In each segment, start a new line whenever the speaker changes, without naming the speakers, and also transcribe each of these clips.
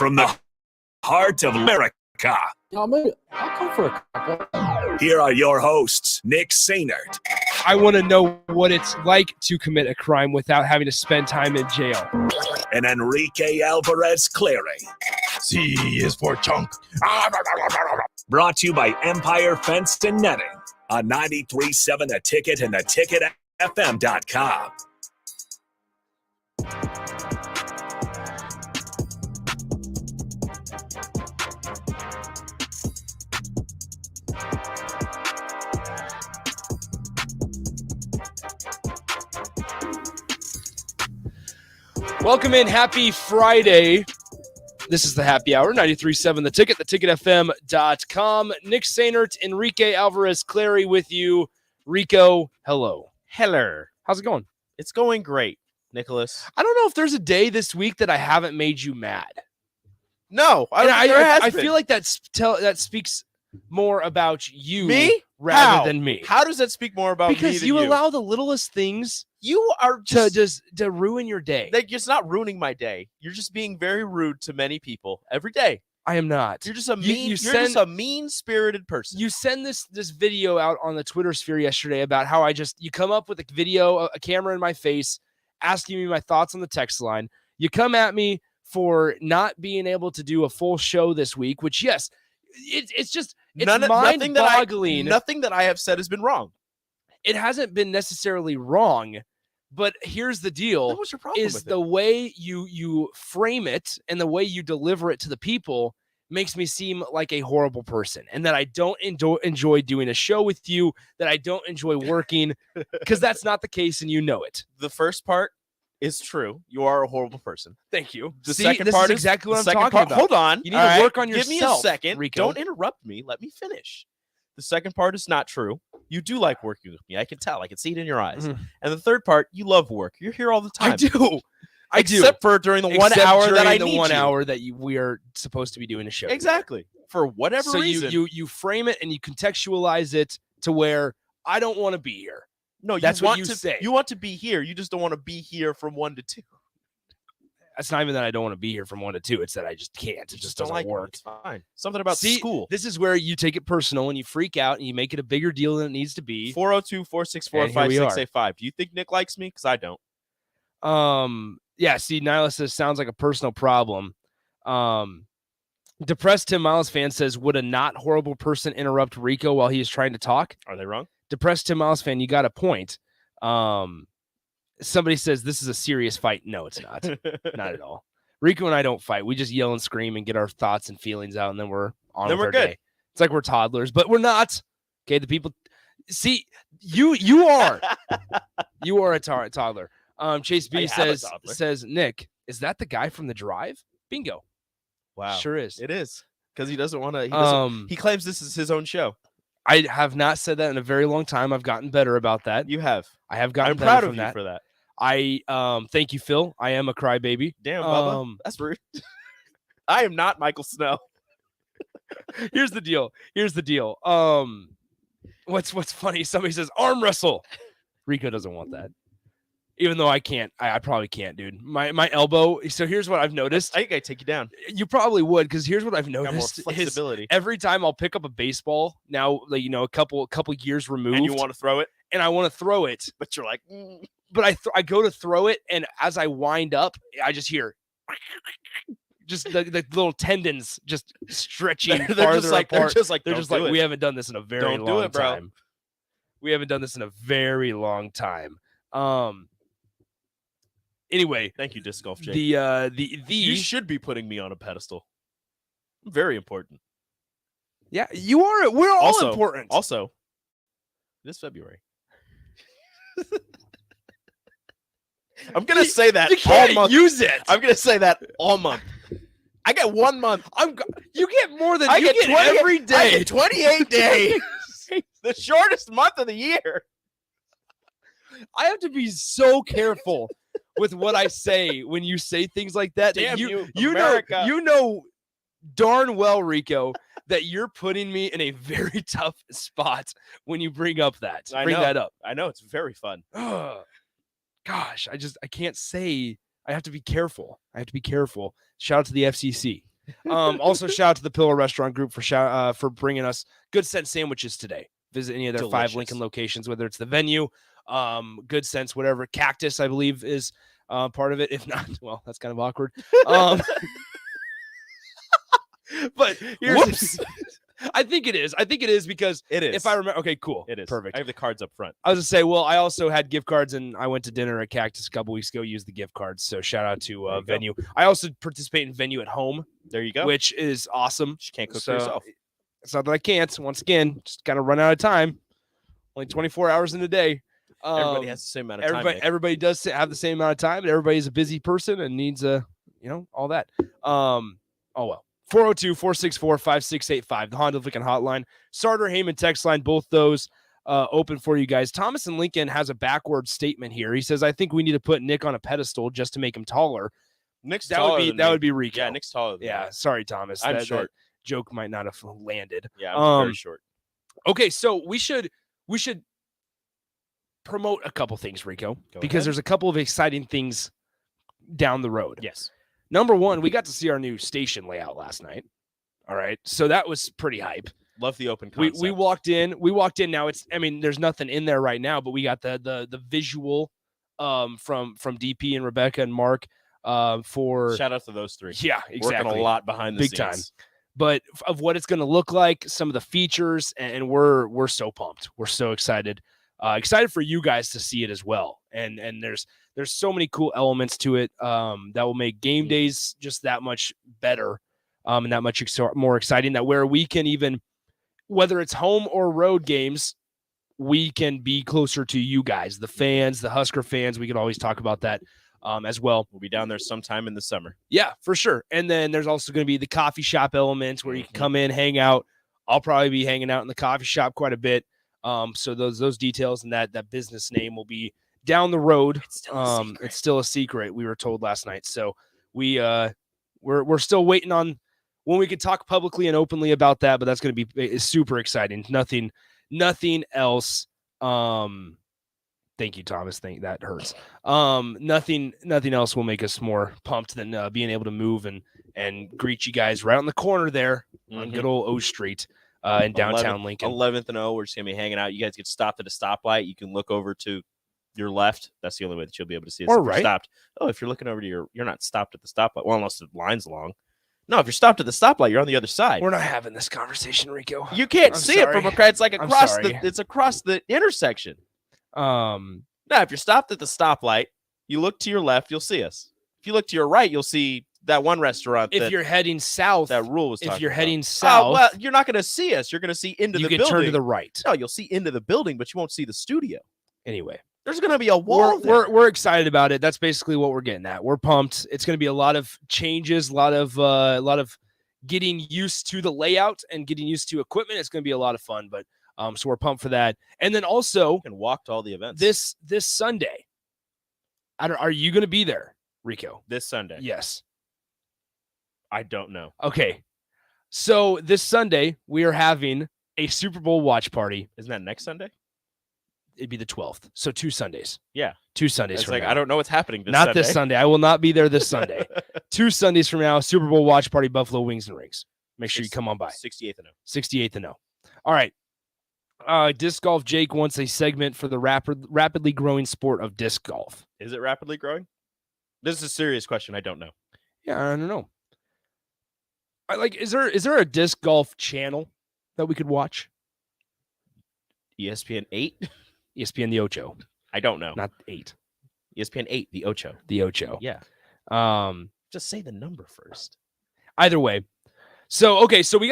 from the heart of America.
Maybe I'll come for a couple.
Here are your hosts, Nick Sainert.
I want to know what it's like to commit a crime without having to spend time in jail.
And Enrique Alvarez Clary.
C is for chunk.
Brought to you by Empire Fence and Netting on 93.7 The Ticket and theticketfm.com.
Welcome in. Happy Friday. This is the Happy Hour, 93.7 The Ticket, theticketfm.com. Nick Sainert, Enrique Alvarez Clary with you. Rico, hello.
Hello.
How's it going?
It's going great, Nicholas.
I don't know if there's a day this week that I haven't made you mad.
No,
I feel like that speaks more about you
me
rather than me.
How does that speak more about me
because
than
you allow the littlest things
you are
to ruin your day.
Like, it's not ruining my day. You're just being very rude to many people every day.
I am not.
You're just a just a mean-spirited person.
You send this video out on the Twitter sphere yesterday about how you come up with a video, a camera in my face, asking me my thoughts on the text line. You come at me for not being able to do a full show this week, which, yes, it's mind-boggling.
Nothing that I have said has been wrong.
It hasn't been necessarily wrong, but here's the deal:
then what's your problem
is
with
the way you frame it and the way you deliver it to the people makes me seem like a horrible person, and that I don't enjoy doing a show with you, that I don't enjoy working, because that's not the case, and you know it.
The first part is true. You are a horrible person.
Thank you.
The second part
is exactly what I'm talking about.
Hold on.
You need to work on yourself.
Give me a second.
Rico.
Don't interrupt me. Let me finish. The second part is not true. You do like working with me. I can tell. I can see it in your eyes.
Mm-hmm.
And the third part, you love work. You're here all the time.
I do.
Except for during the 1 hour that I need you.
1 hour that we are supposed to be doing a show.
Exactly. For whatever reason.
So you frame it and you contextualize it to where I don't want to be here.
No,
that's what you say.
You want to be here. You just don't want to be here from 1 to 2.
It's not even that I don't want to be here from 1 to 2. It's that I just can't. It just doesn't work.
It's fine. Something about school.
This is where you take it personal and you freak out and you make it a bigger deal than it needs to be.
402-464-5685. Do you think Nick likes me? Because I don't.
Yeah, see, Nyla says, sounds like a personal problem. Depressed Tim Miles fan says, would a not horrible person interrupt Rico while he is trying to talk?
Are they wrong?
Depressed Tim Miles fan, you got a point. Somebody says this is a serious fight. No, it's not. Not at all. Rico and I don't fight. We just yell and scream and get our thoughts and feelings out, and then we're on with our day. It's like we're toddlers, but we're not. Okay, the people see you are. You are a toddler. Chase B says, Nick, is that the guy from The Drive? Bingo.
Wow.
Sure is.
It is. Because he doesn't want to. He claims this is his own show.
I have not said that in a very long time. I've gotten better about that.
You have.
I have gotten better
proud of
from
you
that.
for that.
Thank you, Phil. I am a crybaby.
Damn, Bubba. That's rude. I am not Michael Snow.
Here's the deal. What's funny? Somebody says arm wrestle. Rico doesn't want that. Even though I can't, I probably can't, dude. My elbow. So here's what I've noticed.
I think I'd take you down.
You probably would, because here's what I've noticed.
Got more flexibility.
Every time I'll pick up a baseball now, like, a couple years removed,
and you want to throw it,
and I want to throw it,
but you're like,
but I go to throw it, and as I wind up, I just hear just the little tendons just stretching farther apart. They're just like we haven't done this in a very long time. We haven't done this in a very long time. Anyway,
thank you, Disc Golf Jake.
You
should be putting me on a pedestal. I'm very important.
Yeah, you are. We're all important.
Also, this February. I'm gonna say that
you can't
all month.
Use it.
I'm gonna say that all month. I get 1 month.
You get more than you get every day.
I get 28 days. The shortest month of the year.
I have to be so careful with what I say when you say things like that.
Damn
you
America.
You know darn well, Rico, that you're putting me in a very tough spot when you bring up that. That up.
I know, it's very fun.
Gosh, I can't say. I have to be careful. Shout out to the FCC. Also, shout out to the Pillar Restaurant Group for bringing us Good Sense sandwiches today. Visit any of their 5 Lincoln locations, whether it's the venue, Good Sense, whatever. Cactus, I believe, is part of it. If not, well, that's kind of awkward. But here's I think it is. I think it is because
it is.
If I remember, okay, cool.
It is.
Perfect.
I have the cards up front.
I was going to say, well, I also had gift cards and I went to dinner at Cactus a couple weeks ago, used the gift cards. So shout out to Venue. I also participate in Venue at home.
There you go.
Which is awesome.
Just can't cook for yourself.
It's not that I can't. Once again, just kind of run out of time. Only 24 hours in a day.
Everybody has the same amount of time.
Everybody does have the same amount of time, and everybody's a busy person and needs all that. Oh well. 402-464-5685, the Honda Lincoln hotline. Starter Heyman text line, both those open for you guys. Thomas in Lincoln has a backward statement here. He says, I think we need to put Nick on a pedestal just to make him taller.
Nick's
that
taller
would be that would be Rico.
Yeah, Nick's taller than me.
Sorry, Thomas.
I'm short.
That joke might not have landed.
Yeah, I'm very short.
Okay, so we should promote a couple things, Rico, because there's a couple of exciting things down the road.
Yes.
Number one, we got to see our new station layout last night. All right. So that was pretty hype.
Love the open concept.
We walked in. Now there's nothing in there right now, but we got the visual from DP and Rebecca and Mark for
shout out to those three.
Yeah, exactly.
Working a lot behind the
big
scenes.
Time. But of what it's going to look like, some of the features, and we're so pumped. We're so excited. Excited for you guys to see it as well. And there's so many cool elements to it that will make game days just that much better and that much more exciting. That where we can even, whether it's home or road games, we can be closer to you guys, the fans, the Husker fans. We can always talk about that as well.
We'll be down there sometime in the summer.
Yeah, for sure. And then there's also going to be the coffee shop elements where you can come in, hang out. I'll probably be hanging out in the coffee shop quite a bit. So those details and that business name will be down the road. It's still a secret. We were told last night. So we're still waiting on when we can talk publicly and openly about that, but that's going to be super exciting. Nothing else. Thank you, Thomas. That hurts. Nothing else will make us more pumped than being able to move and greet you guys right on the corner there on good old O Street. In downtown Lincoln.
11th and O, we're just going to be hanging out. You guys get stopped at a stoplight. You can look over to your left. That's the only way that you'll be able to see us.
Or right.
Stopped. Oh, if you're looking over to you're not stopped at the stoplight. Well, unless the line's long. No, if you're stopped at the stoplight, you're on the other side.
We're not having this conversation, Rico.
You can't see it from across. It's like across it's across the intersection. Now, if you're stopped at the stoplight, you look to your left, you'll see us. If you look to your right, you'll see that one restaurant.
If you're heading south,
that rule was.
If you're heading south,
well, you're not going to see us. You're going to see into the building.
You can turn to the right.
No, you'll see into the building, but you won't see the studio.
Anyway,
there's going to be a wall.
We're excited about it. That's basically what we're getting at. We're pumped. It's going to be a lot of changes, a lot of getting used to the layout and getting used to equipment. It's going to be a lot of fun. But so we're pumped for that. And then also,
you can walk to all the events
this Sunday. Are you going to be there, Rico?
This Sunday?
Yes.
I don't know.
Okay. So this Sunday, we are having a Super Bowl watch party.
Isn't that next Sunday?
It'd be the 12th. So 2 Sundays.
Yeah.
2 Sundays from now.
I don't know what's happening this
Not
Sunday.
this Sunday. I will not be there this Sunday. 2 Sundays from now, Super Bowl watch party, Buffalo Wings and Rings. Make sure you come on by.
68th and
68th and 0. All right. Disc golf. Jake wants a segment for the rapidly growing sport of disc golf.
Is it rapidly growing? This is a serious question. I don't know.
Yeah, I don't know. Is there a disc golf channel that we could watch?
ESPN 8?
ESPN the Ocho.
I don't know.
Not 8.
ESPN 8, the Ocho.
The Ocho.
Yeah. Just say the number first.
Either way. So okay, so we're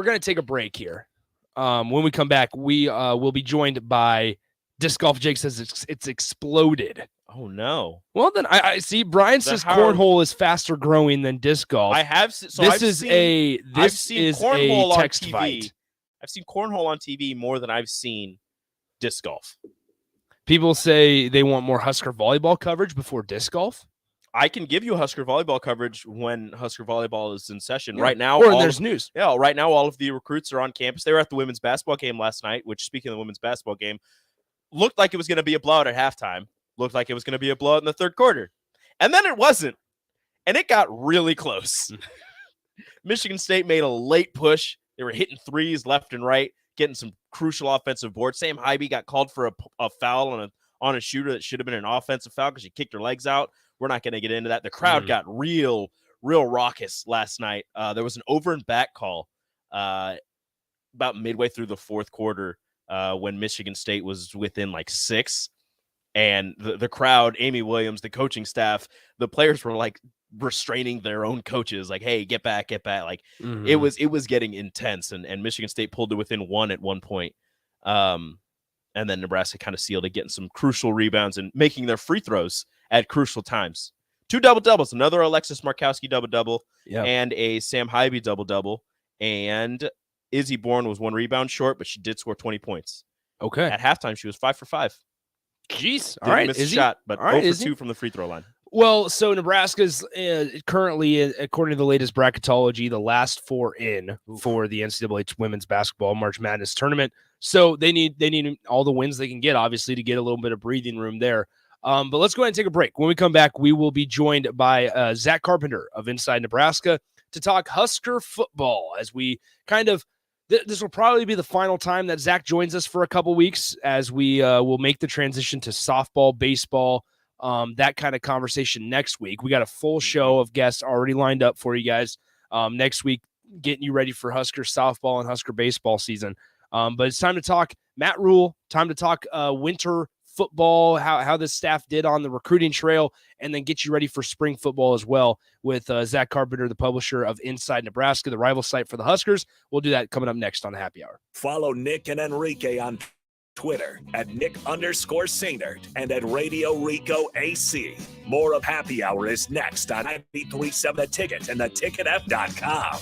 gonna take a break here. When we come back, we will be joined by Disc Golf. Jake says it's exploded.
Oh no!
Well, then I see. Brian says cornhole is faster growing than disc golf.
I have. So
I've seen cornhole a text
on TV.
fight.
I've seen cornhole on TV more than I've seen disc golf.
People say they want more Husker volleyball coverage before disc golf.
I can give you Husker volleyball coverage when Husker volleyball is in session.
Yeah.
Right now,
or there's news.
Yeah, right now all of the recruits are on campus. They were at the women's basketball game last night. Which, speaking of the women's basketball game, looked like it was going to be a blowout at halftime. Looked like it was going to be a blowout in the third quarter. And then it wasn't. and it got really close. Michigan State made a late push. They were hitting threes left and right, getting some crucial offensive boards. Sam Hybe got called for a foul on a shooter that should have been an offensive foul because she kicked her legs out. We're not going to get into that. The crowd got real raucous last night. There was an over and back call about midway through the fourth quarter when Michigan State was within like 6. And the crowd, Amy Williams, the coaching staff, the players were like restraining their own coaches, like, hey, get back. Like it was getting intense, and Michigan State pulled it within 1 at one point. And then Nebraska kind of sealed it, getting some crucial rebounds and making their free throws at crucial times. 2 double-doubles, another Alexis Markowski double-double, and a Sam Hybe double-double. And Izzy Bourne was 1 rebound short, but she did score 20 points.
Okay.
At halftime, she was 5 for 5.
Jeez.
Didn't miss a shot, but 0 for 2 from the free throw line.
Well, so Nebraska's currently, according to the latest bracketology, the last 4 in for the NCAA women's basketball March Madness tournament. So they need all the wins they can get, obviously, to get a little bit of breathing room there. But let's go ahead and take a break. When we come back, we will be joined by Zack Carpenter of Inside Nebraska to talk Husker football as we kind of this will probably be the final time that Zack joins us for a couple weeks as we will make the transition to softball, baseball, that kind of conversation next week. We got a full show of guests already lined up for you guys next week, getting you ready for Husker softball and Husker baseball season. But it's time to talk Matt Rule, time to talk winter football, how the staff did on the recruiting trail, and then get you ready for spring football as well with Zack Carpenter, the publisher of Inside Nebraska, the rival site for the Huskers. We'll do that coming up next on the Happy Hour.
Follow Nick and Enrique on Twitter at Nick_Sainert and at Radio Rico AC. More of Happy Hour is next on 93.7 The Ticket and theticketf.com.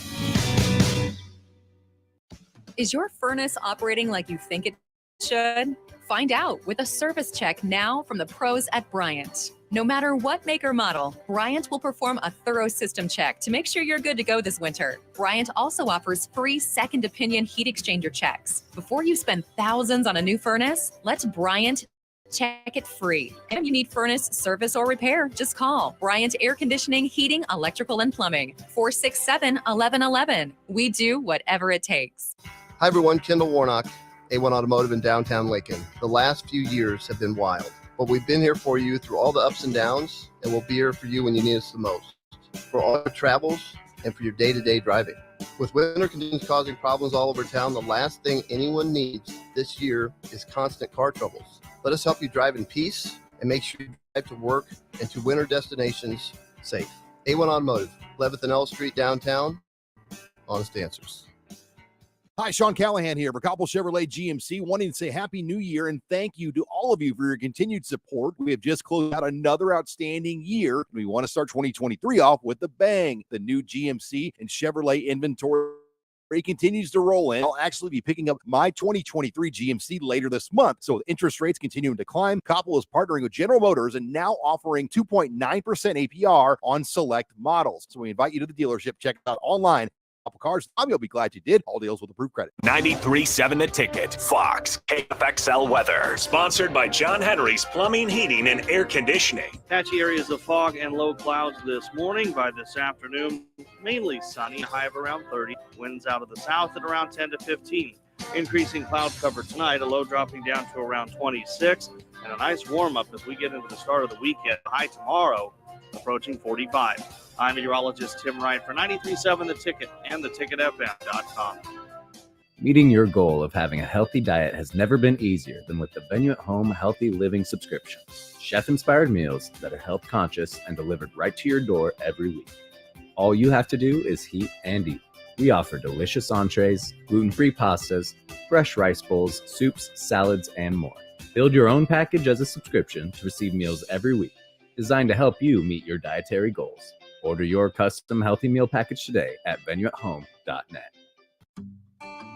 Is your furnace operating like you think it should? Find out with a service check now from the pros at Bryant. No matter what make or model, Bryant will perform a thorough system check to make sure you're good to go this winter. Bryant also offers free second opinion heat exchanger checks. Before you spend thousands on a new furnace, let Bryant check it free. And if you need furnace service or repair, just call Bryant Air Conditioning, Heating, Electrical, and Plumbing, 467-1111. We do whatever it takes.
Hi, everyone. Kendall Warnock, A1 Automotive in downtown Lincoln. The last few years have been wild, but we've been here for you through all the ups and downs, and we'll be here for you when you need us the most, for all your travels and for your day-to-day driving. With winter conditions causing problems all over town, the last thing anyone needs this year is constant car troubles. Let us help you drive in peace and make sure you drive to work and to winter destinations safe. A1 Automotive, 11th and L Street downtown. Honest answers.
Hi, Sean Callahan here for Coppell Chevrolet GMC, wanting to say Happy New Year and thank you to all of you for your continued support. We have just closed out another outstanding year. We want to start 2023 off with a bang. The new GMC and Chevrolet inventory continues to roll in. I'll actually be picking up my 2023 GMC later this month. So with interest rates continuing to climb, Coppell is partnering with General Motors and now offering 2.9% APR on select models. So we invite you to the dealership. Check it out online. Cars. You'll be glad you did. All deals with approved credit.
93.7 The Ticket, Fox, KFXL weather. Sponsored by John Henry's Plumbing, Heating, and Air Conditioning.
Patchy areas of fog and low clouds this morning. By this afternoon, mainly sunny, high of around 30. Winds out of the south at around 10 to 15. Increasing cloud cover tonight, a low dropping down to around 26. And a nice warm-up as we get into the start of the weekend. High tomorrow, approaching 45. I'm meteorologist Tim Wright for 93.7 The Ticket and theticketfm.com.
Meeting your goal of having a healthy diet has never been easier than with the Venue at Home Healthy Living subscription. Chef-inspired meals that are health conscious and delivered right to your door every week. All you have to do is heat and eat. We offer delicious entrees, gluten-free pastas, fresh rice bowls, soups, salads, and more. Build your own package as a subscription to receive meals every week, designed to help you meet your dietary goals. Order your custom healthy meal package today at venueathome.net.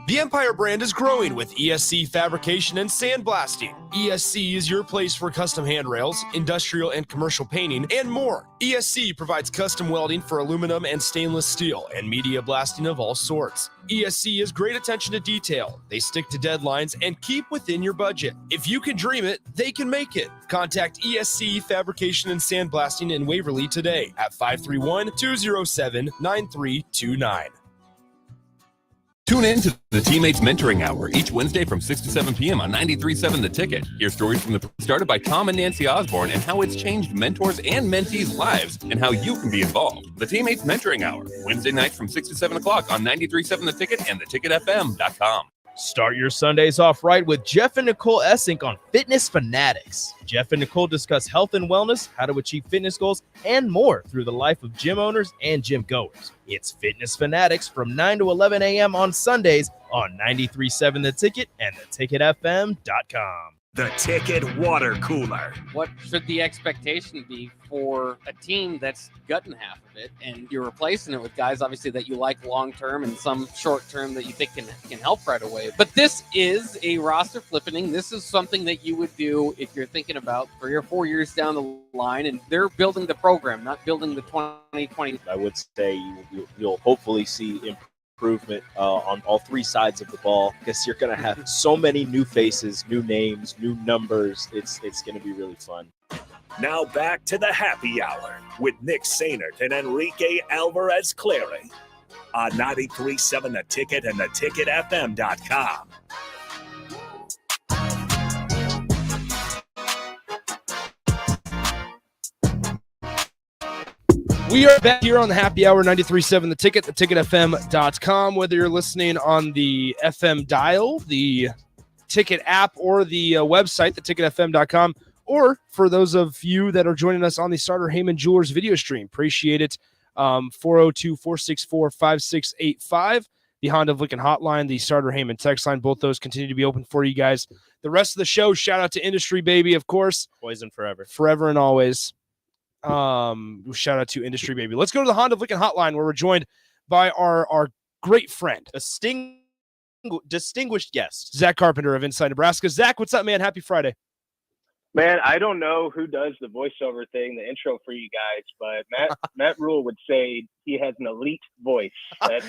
The Empire brand is growing with ESC fabrication and sandblasting. ESC is your place for custom handrails, industrial and commercial painting, and more. ESC provides custom welding for aluminum and stainless steel and media blasting of all sorts. ESC is great attention to detail. They stick to deadlines and keep within your budget. If you can dream it, they can make it. Contact ESC Fabrication and Sandblasting in Waverly today at 531-207-9329.
Tune in to the Teammates Mentoring Hour each Wednesday from 6 to 7 p.m. on 93.7 The Ticket. Hear stories from the started by Tom and Nancy Osborne and how it's changed mentors and mentees' lives and how you can be involved. The Teammates Mentoring Hour, Wednesday nights from 6 to 7 o'clock on 93.7 The Ticket and theticketfm.com.
Start your Sundays off right with Jeff and Nicole Essink on Fitness Fanatics. Jeff and Nicole discuss health and wellness, how to achieve fitness goals, and more through the life of gym owners and gym goers. It's Fitness Fanatics from 9 to 11 a.m. on Sundays on 93.7 The Ticket and theticketfm.com.
The Ticket Water Cooler.
What should the expectation be for a team that's gutting half of it, and you're replacing it with guys obviously that you like long term and some short term that you think can help right away? But this is a roster flipping. This is something that you would do if you're thinking about 3 or 4 years down the line, and they're building the program, not building the 2020.
I would say you'll hopefully see improvement on all 3 sides of the ball, because you're going to have so many new faces, new names, new numbers. It's going to be really fun.
Now back to the happy hour with Nick Sainert and Enrique Alvarez Clary on 93.7 The Ticket and theticketfm.com.
We are back here on the happy hour, 93.7 The Ticket, theticketfm.com. Whether you're listening on the FM dial, the Ticket app, or the website, theticketfm.com, or for those of you that are joining us on the Starter Heyman Jewelers video stream, appreciate it. 402-464-5685, the Honda of Lincoln hotline, the Starter Heyman text line. Both those continue to be open for you guys. The rest of the show, shout out to Industry Baby, of course.
Poison forever.
Forever and always. Shout out to Industry Baby. Let's go to the Honda of Lincoln hotline, where we're joined by our great friend,
a distinguished guest,
Zack Carpenter of Inside Nebraska. Zack, what's up, man? Happy Friday.
Man, I don't know who does the voiceover thing, the intro for you guys, but Matt Rule would say he has an elite voice. That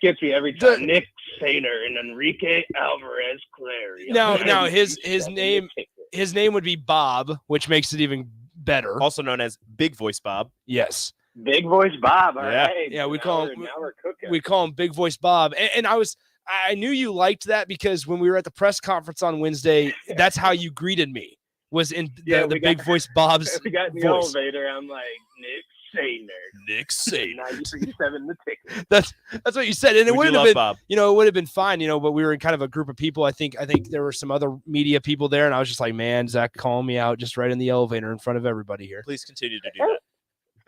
gets me every time. Nick Sainer and Enrique Alvarez Clary.
Now his name would be Bob, which makes it even better.
Also known as Big Voice Bob.
Yes.
Big Voice Bob. All right.
Yeah, we call him Big Voice Bob. And I knew you liked that, because when we were at the press conference on Wednesday, that's how you greeted me. Was in the Big Voice Bob's
we got in the
voice.
elevator. I'm like, Nick Sainer. 93.7 The Ticket.
That's what you said, and it would have been,
Bob.
it would have been fine, but we were in kind of a group of people. I think there were some other media people there, and I was just like, man, Zack calling me out just right in the elevator in front of everybody here.
Please continue to do that.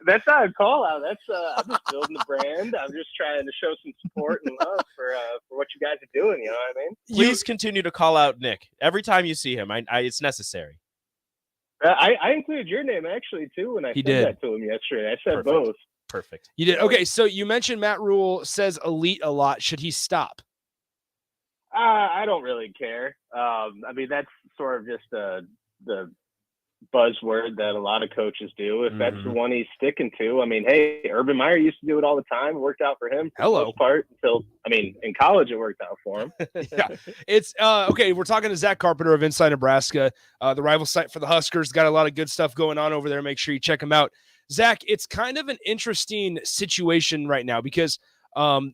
That's not a call out. That's I'm just building the brand. I'm just trying to show some support and love for what you guys are doing. You know what I mean?
Please continue to call out Nick every time you see him. It's necessary.
I included your name actually too when I said that to him yesterday. I said both.
Perfect.
You did. Okay, so you mentioned Matt Rule says elite a lot. Should he stop?
I don't really care. I mean, that's sort of just the buzzword that a lot of coaches do. If that's the one he's sticking to, I mean, hey, Urban Meyer used to do it all the time. It worked out for him for the most part until, in college it worked out for him.
Yeah. It's okay. We're talking to Zack Carpenter of Inside Nebraska, the rival site for the Huskers. Got a lot of good stuff going on over there. Make sure you check them out. Zack, it's kind of an interesting situation right now, because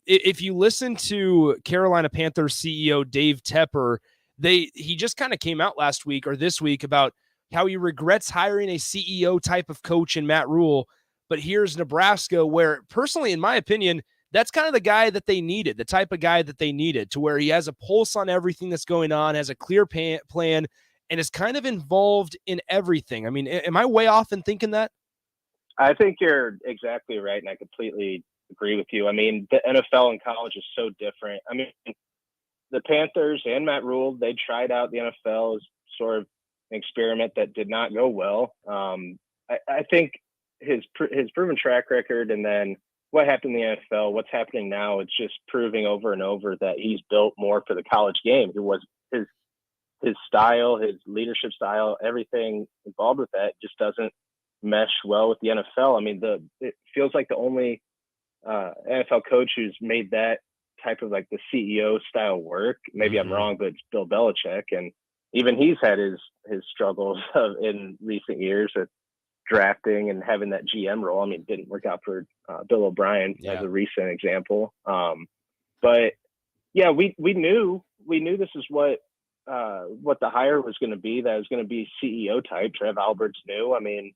if you listen to Carolina Panthers CEO Dave Tepper, he just kind of came out last week or this week about how he regrets hiring a CEO type of coach in Matt Rule. But here's Nebraska, where personally, in my opinion, that's kind of the guy that they needed, the type of guy that they needed, to where he has a pulse on everything that's going on, has a clear plan, and is kind of involved in everything. I mean, am I way off in thinking that?
I think you're exactly right, and I completely agree with you. I mean, the NFL and college is so different. I mean, the Panthers and Matt Rule, they tried out the NFL as sort of an experiment that did not go well. I think his proven track record, and then what happened in the NFL, what's happening now, it's just proving over and over that he's built more for the college game. It was his style, his leadership style, everything involved with that just doesn't mesh well with the NFL. I mean, it feels like the only NFL coach who's made that type of like the CEO style work. Maybe I'm wrong, but it's Bill Belichick, and even he's had his struggles in recent years with drafting and having that GM role. I mean, it didn't work out for Bill O'Brien as a recent example. But yeah, we knew this is what the hire was going to be. That was going to be CEO type. Trev Alberts knew. I mean,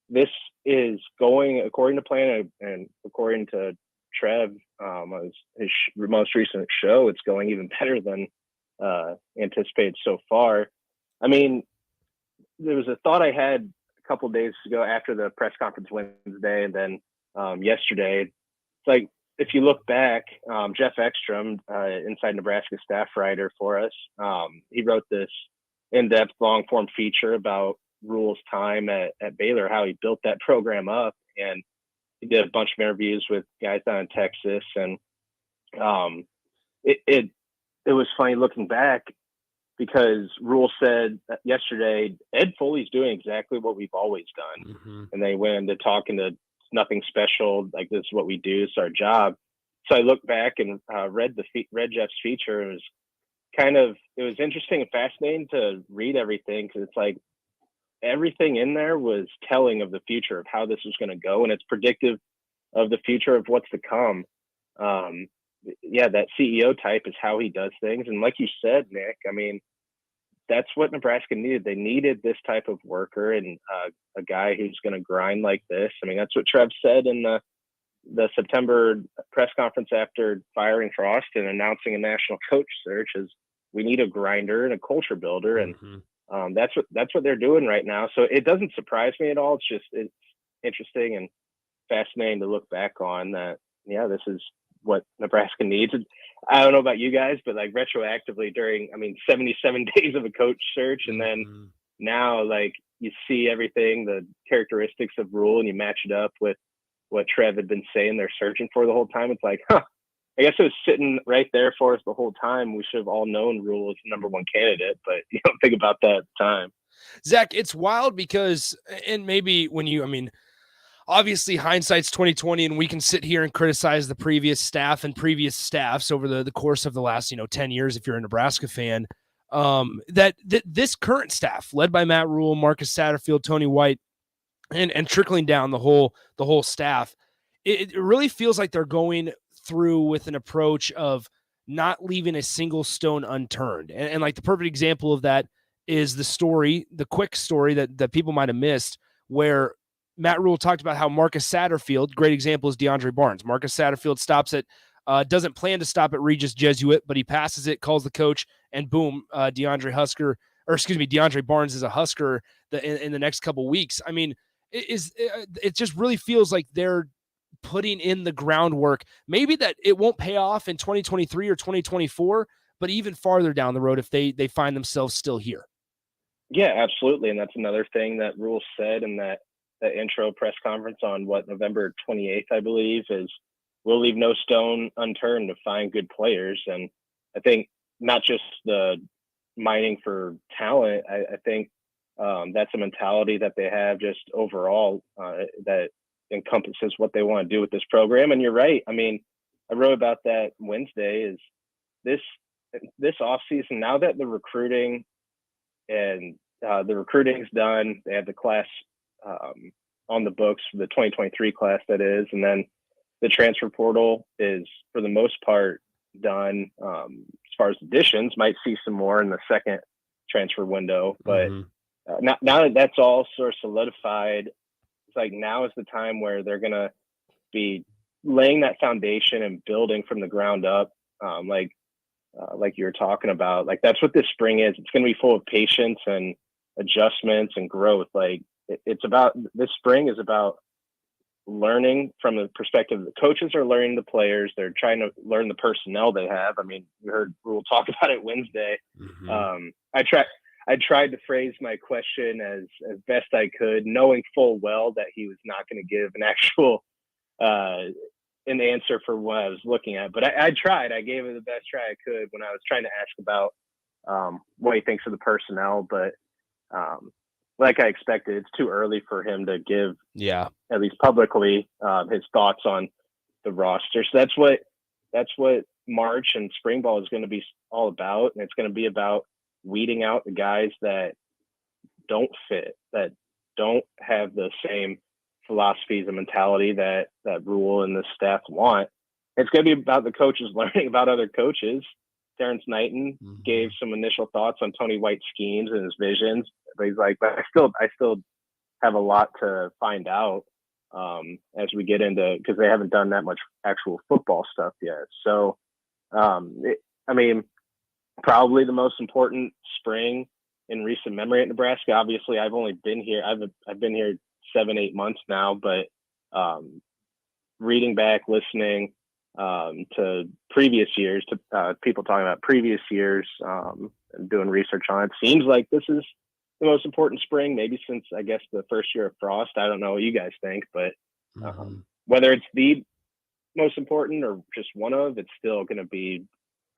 this is going according to plan, and according to Trev, his most recent show, it's going even better than anticipated so far. I mean, there was a thought I had a couple of days ago after the press conference Wednesday, and then yesterday. It's like, if you look back, Jeff Ekstrom, Inside Nebraska staff writer for us, he wrote this in-depth long-form feature about Rule's time at Baylor, how he built that program up, and he did a bunch of interviews with guys down in Texas, and it was funny looking back, because Rule said yesterday, Ed Foley's doing exactly what we've always done. And they went into talking to nothing special, like this is what we do, it's our job. So I looked back and read Jeff's feature. It was interesting and fascinating to read everything, because it's like everything in there was telling of the future of how this was going to go, and it's predictive of the future of what's to come. That CEO type is how he does things, and like you said, Nick, I mean, that's what Nebraska needed. They needed this type of worker, and a guy who's going to grind like this. I mean, that's what Trev said in the September press conference after firing Frost and announcing a national coach search, is we need a grinder and a culture builder. And that's what they're doing right now. So it doesn't surprise me at all. It's interesting and fascinating to look back on that. Yeah, this is what Nebraska needs. I don't know about you guys, but like retroactively during, 77 days of a coach search, and then now, like, you see everything, the characteristics of Rule, and you match it up with what Trev had been saying they're searching for the whole time. It's like, I guess it was sitting right there for us the whole time. We should have all known Rule as the number one candidate, but you don't think about that at the time.
Zach, it's wild because, and maybe when obviously hindsight's 2020, and we can sit here and criticize the previous staff and previous staffs over the course of the last 10 years if you're a Nebraska fan. That this current staff, led by Matt Rule, Marcus Satterfield, Tony White, and trickling down the whole staff, it really feels like they're going through with an approach of not leaving a single stone unturned. And like the perfect example of that is the quick story that people might have missed, where Matt Rule talked about how Marcus Satterfield, great example is DeAndre Barnes. Marcus Satterfield doesn't plan to stop at Regis Jesuit, but he passes it, calls the coach, and boom, DeAndre Barnes is a Husker in the next couple weeks. I mean, it just really feels like they're putting in the groundwork. Maybe that it won't pay off in 2023 or 2024, but even farther down the road if they find themselves still here.
Yeah, absolutely. And that's another thing that Rule said in that intro press conference on November 28th, I believe, is we'll leave no stone unturned to find good players. And I think not just the mining for talent, I think that's a mentality that they have just overall that encompasses what they want to do with this program. And you're right. I mean, I wrote about that Wednesday, is this offseason, now that the recruiting and the recruiting's done, they have the class on the books, the 2023 class that is, and then the transfer portal is for the most part done. As far as additions, might see some more in the second transfer window, but now that that's all sort of solidified, it's like now is the time where they're going to be laying that foundation and building from the ground up. Like you were talking about, like that's what this spring is. It's going to be full of patience and adjustments and growth. Like it's about, this spring is about learning from the perspective of the coaches are learning the players. They're trying to learn the personnel they have. I mean, we heard Rule talk about it Wednesday. I tried to phrase my question as best I could, knowing full well that he was not going to give an actual an answer for what I was looking at, but I tried. I gave it the best try I could when I was trying to ask about what he thinks of the personnel. But like I expected, it's too early for him to give, at least publicly, his thoughts on the roster. So that's what March and spring ball is going to be all about, and it's going to be about weeding out the guys that don't fit, that don't have the same philosophies and mentality that Rule and the staff want. It's going to be about the coaches learning about other coaches. Terrence Knighton gave some initial thoughts on Tony White's schemes and his visions, but he's like, but I still have a lot to find out as we get into, because they haven't done that much actual football stuff yet. So, I mean, probably the most important spring in recent memory at Nebraska. Obviously, I've only been here. I've been here 7-8 months now, but reading back, listening to previous years, to people talking about previous years, and doing research on it, seems like this is the most important spring, maybe since, I guess, the first year of Frost. I don't know what you guys think, but whether it's the most important or just one of, it's still going to be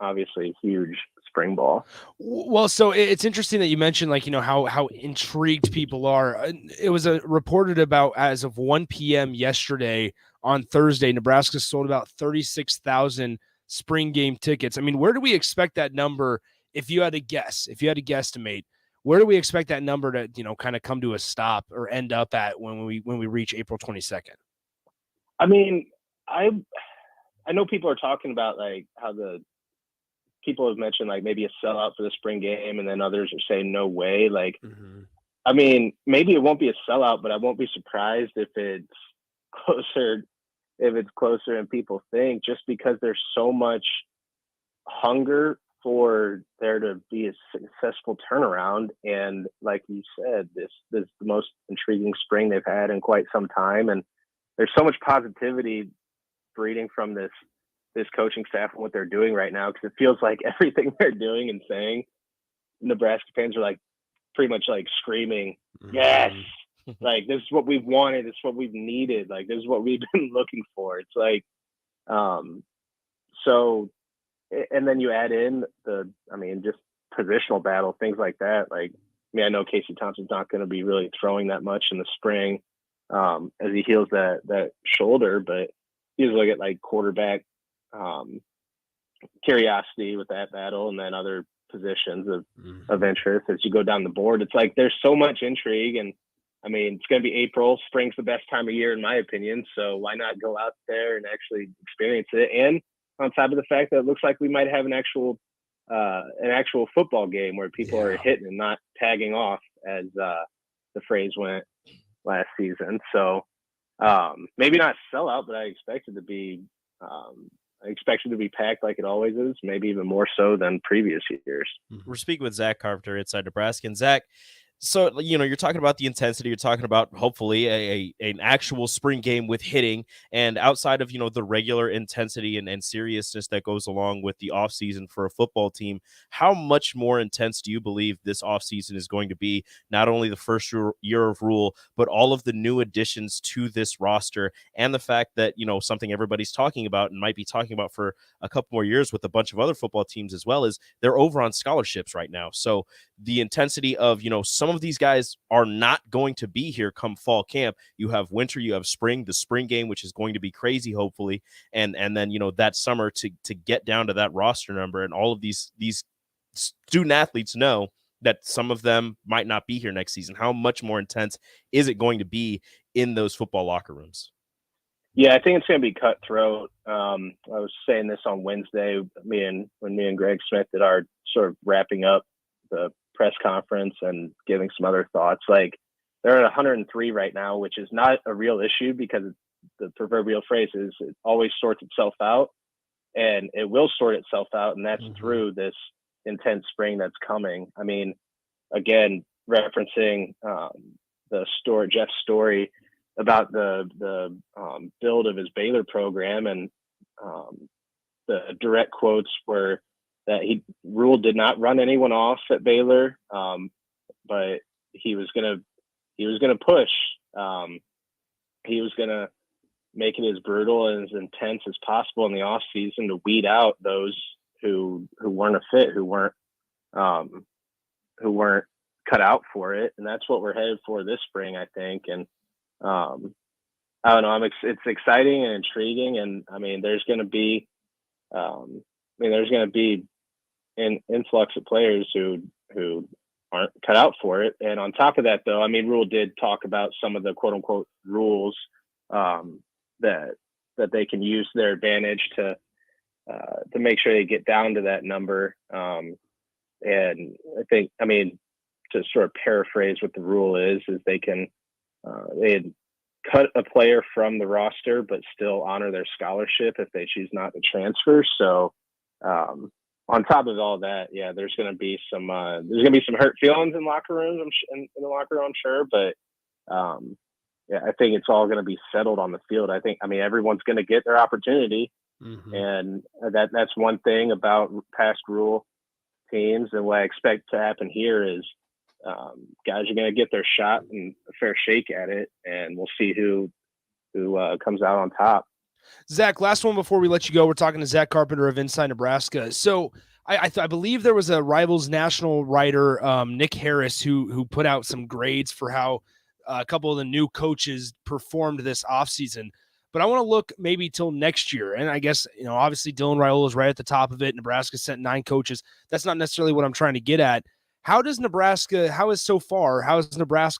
obviously huge spring ball.
Well, so it's interesting that you mentioned, like, how intrigued people are. It was reported about as of 1 p.m. yesterday on Thursday, Nebraska sold about 36,000 spring game tickets. I mean, where do we expect that number? If you had to guess, if you had to guesstimate, where do we expect that number to, kind of come to a stop or end up at when we reach April 22nd?
I mean, I know people are talking about like how the people have mentioned like maybe a sellout for the spring game, and then others are saying no way. Like, I mean, maybe it won't be a sellout, but I won't be surprised if it's closer than people think, just because there's so much hunger for there to be a successful turnaround. And like you said, this is the most intriguing spring they've had in quite some time, and there's so much positivity breeding from this coaching staff and what they're doing right now, because it feels like everything they're doing and saying, Nebraska fans are like pretty much like screaming, yes, like this is what we've wanted, this is what we've needed, like this is what we've been looking for. It's like so, and then you add in just positional battle, things like that. Like, I mean, I know Casey Thompson's not going to be really throwing that much in the spring as he heals that shoulder, but you just look at like quarterback curiosity with that battle, and then other positions of interest as you go down the board. It's like there's so much intrigue, and I mean, it's going to be April. Spring's the best time of year, in my opinion. So why not go out there and actually experience it? And on top of the fact that it looks like we might have an actual football game where people are hitting and not tagging off, as the phrase went last season. So maybe not sellout, but I expect it to be packed like it always is, maybe even more so than previous years.
We're speaking with Zack Carpenter inside Nebraska. And Zack, so, you're talking about the intensity, you're talking about hopefully an actual spring game with hitting, and outside of, the regular intensity and seriousness that goes along with the offseason for a football team, how much more intense do you believe this offseason is going to be? Not only the first year of Rule, but all of the new additions to this roster, and the fact that, something everybody's talking about and might be talking about for a couple more years with a bunch of other football teams as well, is they're over on scholarships right now. So the intensity of, some of these guys are not going to be here come fall camp. You have winter, you have spring, the spring game, which is going to be crazy, hopefully. And then, that summer to get down to that roster number, and all of these student athletes know that some of them might not be here next season. How much more intense is it going to be in those football locker rooms?
Yeah, I think it's going to be cutthroat. I was saying this on Wednesday, when me and Greg Smith did our sort of wrapping up the press conference and giving some other thoughts. Like, they're at 103 right now, which is not a real issue, because the proverbial phrase is it always sorts itself out, and it will sort itself out. And that's through this intense spring that's coming. I mean, again, referencing Jeff's story about the build of his Baylor program, and the direct quotes were that Rule did not run anyone off at Baylor, but he was gonna push. He was gonna make it as brutal and as intense as possible in the off season to weed out those who weren't a fit, who weren't cut out for it. And that's what we're headed for this spring, I think. And I don't know, it's exciting and intriguing. And I mean, there's going to be an influx of players who aren't cut out for it. And on top of that, though, I mean, Rule did talk about some of the quote unquote rules that they can use to their advantage to make sure they get down to that number. And I think, I mean, to sort of paraphrase what the rule is they can they cut a player from the roster but still honor their scholarship if they choose not to transfer. So on top of all that, yeah, there's going to be some hurt feelings in locker rooms, in the locker room, I'm sure, but yeah, I think it's all going to be settled on the field. I mean, everyone's going to get their opportunity, and that's one thing about past Rule teams, and what I expect to happen here is guys are going to get their shot and a fair shake at it, and we'll see who comes out on top.
Zach, last one before we let you go. We're talking to Zack Carpenter of Inside Nebraska. So I believe there was a Rivals national writer, Nick Harris, who put out some grades for how a couple of the new coaches performed this offseason. But I want to look maybe till next year. And I guess, obviously Dylan Raiola is right at the top of it. Nebraska sent 9 coaches. That's not necessarily what I'm trying to get at. How is Nebraska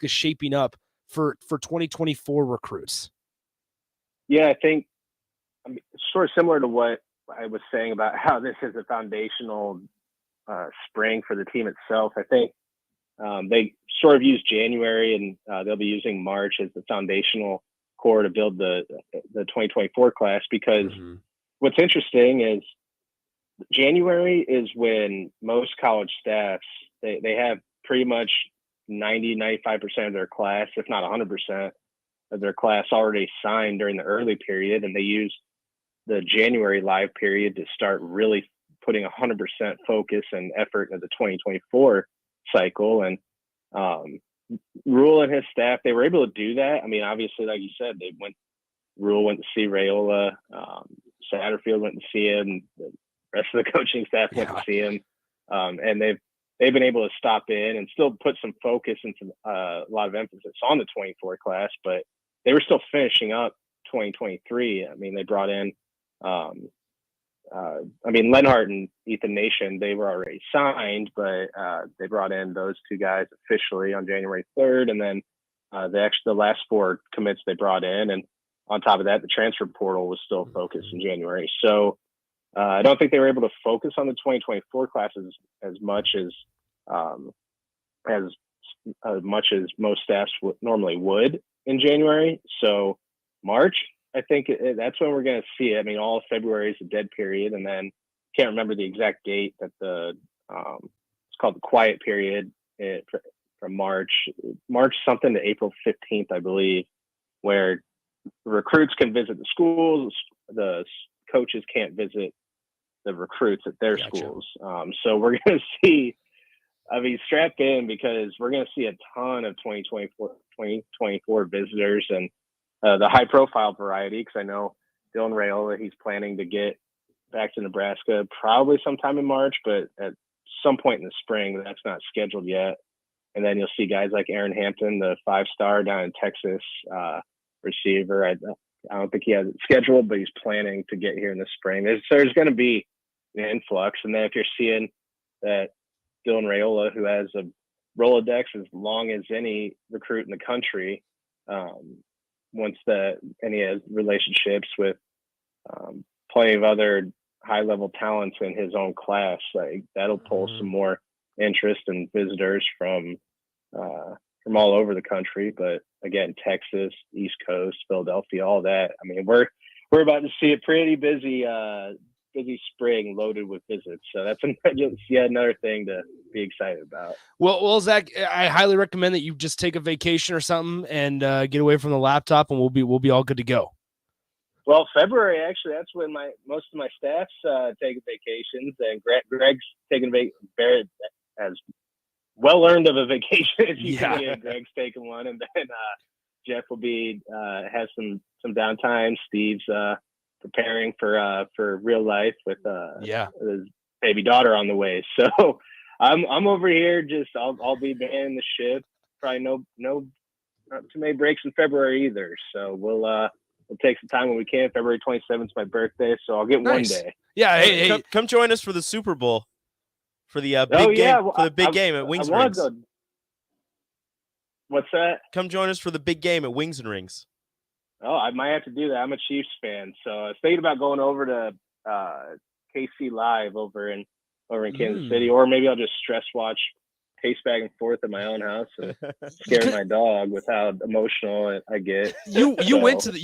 shaping up for 2024 recruits?
Yeah, I think sort of similar to what I was saying about how this is a foundational spring for the team itself. I think they sort of use January and they'll be using March as the foundational core to build the 2024 class, because what's interesting is January is when most college staffs, they have pretty much 90-95% of their class, if not 100% of their class already signed during the early period, and they use the January live period to start really putting 100% focus and effort into the 2024 cycle. And Rule and his staff, they were able to do that. I mean, obviously, like you said, Rule went to see Raiola, Satterfield went to see him, the rest of the coaching staff went to see him, and they've been able to stop in and still put some focus and some a lot of emphasis on the 24 class, but they were still finishing up 2023. I mean, they brought in Lenhart and Ethan Nation, they were already signed, but they brought in those 2 guys officially on January 3rd. And then the last 4 commits they brought in. And on top of that, the transfer portal was still focused in January. So I don't think they were able to focus on the 2024 classes as much as most staffs normally would in January. So March, I think that's when we're going to see it. I mean, all of February is a dead period, and then can't remember the exact date that it's called the quiet period from March something to April 15th, I believe, where recruits can visit the schools, the coaches can't visit the recruits at their schools. So we're going to see, I mean, strap in, because we're going to see a ton of 2024 visitors, and the high profile variety, because I know Dylan Raiola, he's planning to get back to Nebraska probably sometime in March, but at some point in the spring. That's not scheduled yet. And then you'll see guys like Aaron Hampton, the 5-star down in Texas receiver. I don't think he has it scheduled, but he's planning to get here in the spring. There's going to be an influx. And then if you're seeing that Dylan Raiola, who has a Rolodex as long as any recruit in the country, and he has relationships with plenty of other high-level talents in his own class, like that'll pull some more interest and visitors from all over the country. But again, Texas, East Coast, Philadelphia, all that. I mean, we're about to see a pretty busy spring loaded with visits. So that's another thing to be excited about.
Well, Zach, I highly recommend that you just take a vacation or something and get away from the laptop, and we'll be all good to go.
Well, February, actually, that's when most of my staff's taking vacations, and Greg's taking very as well earned of a vacation as you can get. Greg's taking one, and then Jeff will be has some downtime. Steve's preparing for real life with his baby daughter on the way. So I'm over here. I'll be manning the ship. Probably no not too many breaks in February either. So we'll take some time when we can. February 27th is my birthday, so I'll get one day.
Yeah, hey,
come join us for the Super Bowl, for the big game, for the big game at Wings and Rings.
What's that?
Come join us for the big game at Wings and Rings.
Oh, I might have to do that. I'm a Chiefs fan, so I was thinking about going over to KC Live over in Kansas City, or maybe I'll just stress watch, pace back and forth at my own house and scare my dog with how emotional I get.
You went to the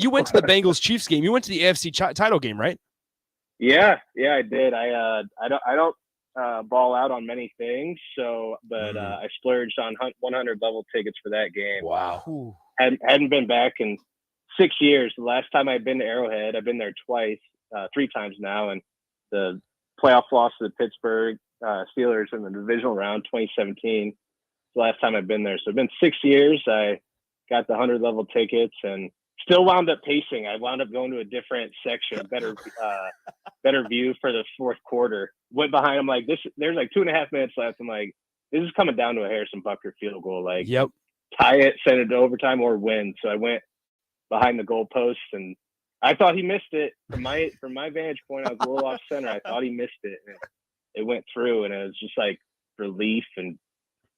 Bengals Chiefs game. You went to the AFC title game, right?
Yeah, I did. I don't ball out on many things, but I splurged on 100 level tickets for that game.
Wow.
Hadn't been back in 6 years. The last time I'd been to Arrowhead, I've been there twice, 3 times now, and the playoff loss to the Pittsburgh Steelers in the divisional round, 2017. The last time I've been there. So it's been 6 years. I got the 100 level tickets and still wound up pacing. I wound up going to a different section, better view for the fourth quarter. Went behind. I'm like, there's like 2.5 minutes left. I'm like, this is coming down to a Harrison Butker field goal. Like, tie it, send it to overtime, or win. So I went behind the goalpost, and I thought he missed it. From my vantage point, I was a little off center. I thought he missed it. And it went through, and it was just like relief and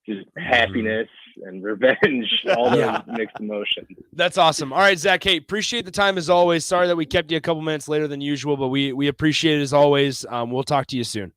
just happiness and revenge, all those mixed emotions.
That's awesome. All right, Zach, hey, appreciate the time as always. Sorry that we kept you a couple minutes later than usual, but we appreciate it as always. We'll talk to you soon.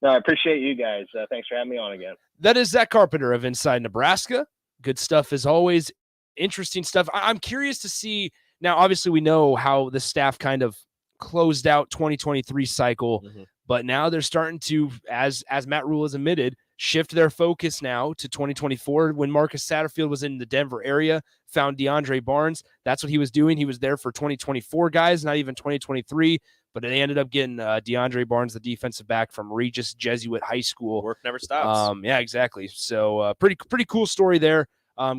No, I appreciate you guys. Thanks for having me on again.
That is Zack Carpenter of Inside Nebraska. Good stuff as always. Interesting stuff. I'm curious to see now. Obviously, we know how the staff kind of closed out 2023 cycle, but now they're starting to, as Matt Rule has admitted, shift their focus now to 2024. When Marcus Satterfield was in the Denver area, found DeAndre Barnes. That's what he was doing. He was there for 2024 guys, not even 2023, but they ended up getting DeAndre Barnes, the defensive back from Regis Jesuit High School.
Work never stops.
Yeah, exactly. So pretty cool story there.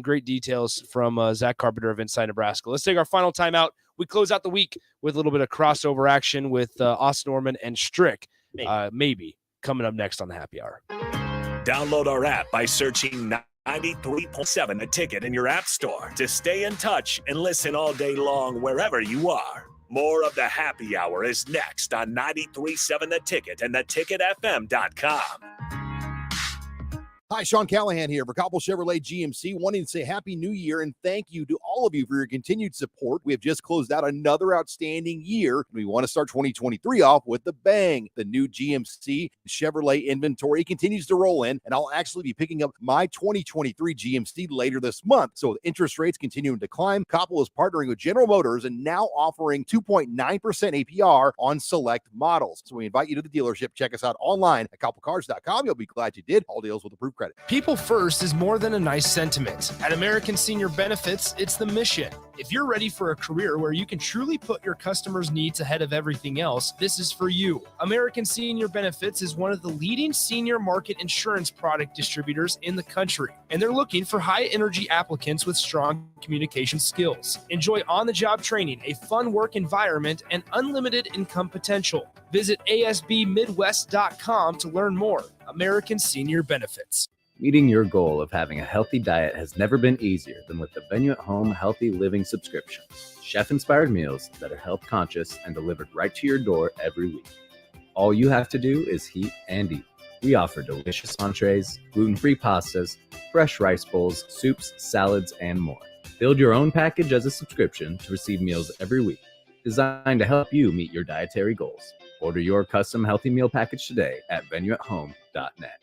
Great details from Zack Carpenter of Inside Nebraska. Let's take our final timeout. We close out the week with a little bit of crossover action with Austin Norman and Strick. Maybe coming up next on the Happy Hour.
Download our app by searching 93.7 The Ticket in your app store to stay in touch and listen all day long wherever you are. More of the Happy Hour is next on 93.7 The Ticket and theticketfm.com.
Hi, Sean Callahan here for Cobble Chevrolet GMC, wanting to say Happy New Year and thank you to all of you for your continued support. We have just closed out another outstanding year. We want to start 2023 off with a bang. The new GMC Chevrolet inventory continues to roll in, and I'll actually be picking up my 2023 GMC later this month. So with interest rates continuing to climb, Cobble is partnering with General Motors and now offering 2.9% APR on select models. So we invite you to the dealership. Check us out online at cobblecars.com. You'll be glad you did. All deals with approved credit.
People first is more than a nice sentiment. At American Senior Benefits, it's the mission. If you're ready for a career where you can truly put your customers' needs ahead of everything else, this is for you. American Senior Benefits is one of the leading senior market insurance product distributors in the country, and they're looking for high-energy applicants with strong communication skills. Enjoy on-the-job training, a fun work environment, and unlimited income potential. Visit asbmidwest.com to learn more. American Senior Benefits.
Meeting your goal of having a healthy diet has never been easier than with the Venue at Home Healthy Living subscription. Chef-inspired meals that are health conscious and delivered right to your door every week. All you have to do is heat and eat. We offer delicious entrees, gluten-free pastas, fresh rice bowls, soups, salads, and more. Build your own package as a subscription to receive meals every week, designed to help you meet your dietary goals. Order your custom healthy meal package today at venueathome.net.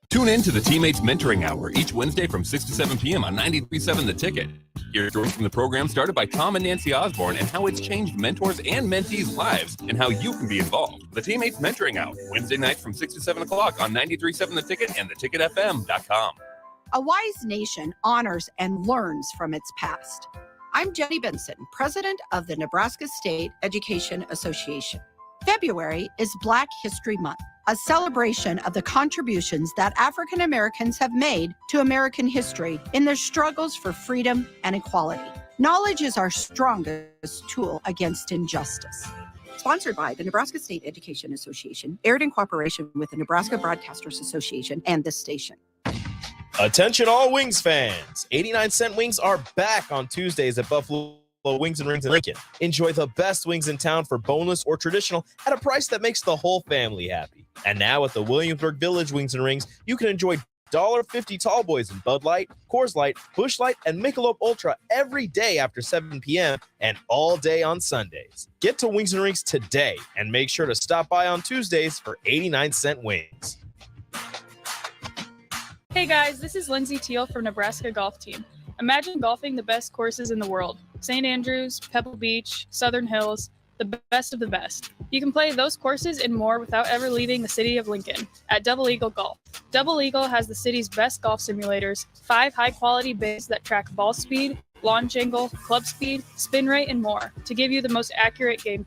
Tune in to the Teammates Mentoring Hour each Wednesday from 6 to 7 p.m. on 93.7 The Ticket. Hear stories from the program started by Tom and Nancy Osborne and how it's changed mentors and mentees' lives and how you can be involved. The Teammates Mentoring Hour, Wednesday nights from 6 to 7 o'clock on 93.7 The Ticket and theticketfm.com.
A wise nation honors and learns from its past. I'm Jenny Benson, president of the Nebraska State Education Association. February is Black History Month, a celebration of the contributions that African Americans have made to American history in their struggles for freedom and equality. Knowledge is our strongest tool against injustice. Sponsored by the Nebraska State Education Association, aired in cooperation with the Nebraska Broadcasters Association and this station.
Attention all Wings fans. 89-cent wings are back on Tuesdays at Buffalo Wings and Rings in Lincoln. Enjoy the best wings in town for boneless or traditional at a price that makes the whole family happy. And now at the Williamsburg Village Wings and Rings, you can enjoy $1.50 tall boys in Bud Light, Coors Light, Busch Light, and Michelob Ultra every day after 7 p.m. and all day on Sundays. Get to Wings and Rings today and make sure to stop by on Tuesdays for 89-cent wings.
Hey guys, this is Lindsay Teal from Nebraska Golf Team. Imagine golfing the best courses in the world. St. Andrews, Pebble Beach, Southern Hills, the best of the best. You can play those courses and more without ever leaving the city of Lincoln at Double Eagle Golf. Double Eagle has the city's best golf simulators, 5 high-quality bays that track ball speed, launch angle, club speed, spin rate, and more to give you the most accurate gameplay.